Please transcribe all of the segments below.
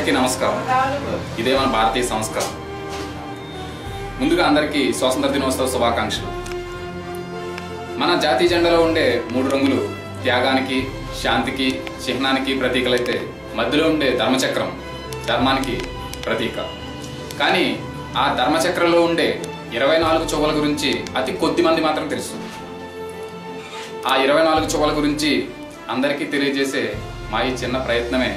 అందరికీ నమస్కారం. ఇదే మన భారతీయ సంస్కారం. ముందుగా అందరికీ స్వాతంత్ర దినోత్సవ శుభాకాంక్షలు. మన జాతీయ జెండాలో ఉండే 3 రంగులు త్యాగానికి, శాంతికి, చిహ్నానికి ప్రతీకలైతే మధ్యలో ఉండే ధర్మచక్రం ధర్మానికి ప్రతీక. కానీ ఆ ధర్మచక్రంలో ఉండే 24 చువ్వల గురించి అతి కొద్ది మంది మాత్రం తెలుసు. ఆ 24 చువ్వల గురించి అందరికీ తెలియజేసే మా ఈ చిన్న ప్రయత్నమే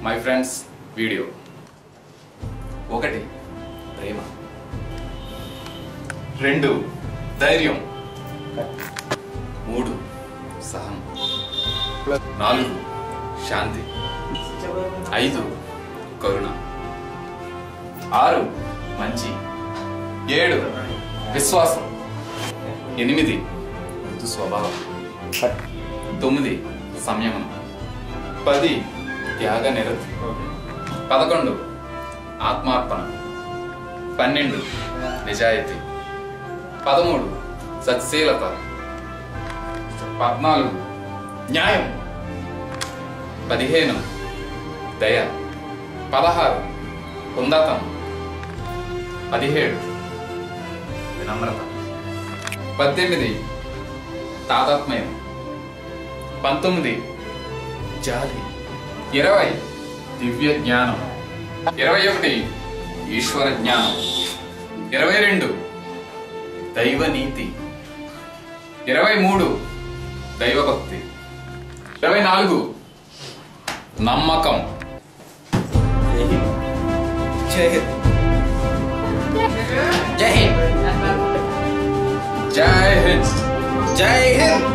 మై ఫ్రెండ్స్ వీడియో. 1 ప్రేమ, 2 ధైర్యం, 3 సహనం, 4 శాంతి, 5 కరుణ, 6 మంచి, 7 విశ్వాసం, 8 మృదు స్వభావం, 9 సంయమనం, 10 త్యాగ నిరతి, 11 ఆత్మార్పణ, 12 నిజాయితీ, 13 సత్శీలత, 14 న్యాయం, 15 దయ, 16 హుందాతనం, 17 వినమ్రత, 18 తాదాత్మ్యం, 19 జాలి, 20 దివ్య జ్ఞానం, 21 ఈశ్వర జ్ఞానం, 22 దైవ నీతి, 23 దైవభక్తి, 24 నమ్మకం. జై హింద్. జై హింద్. జై హింద్. జై హింద్.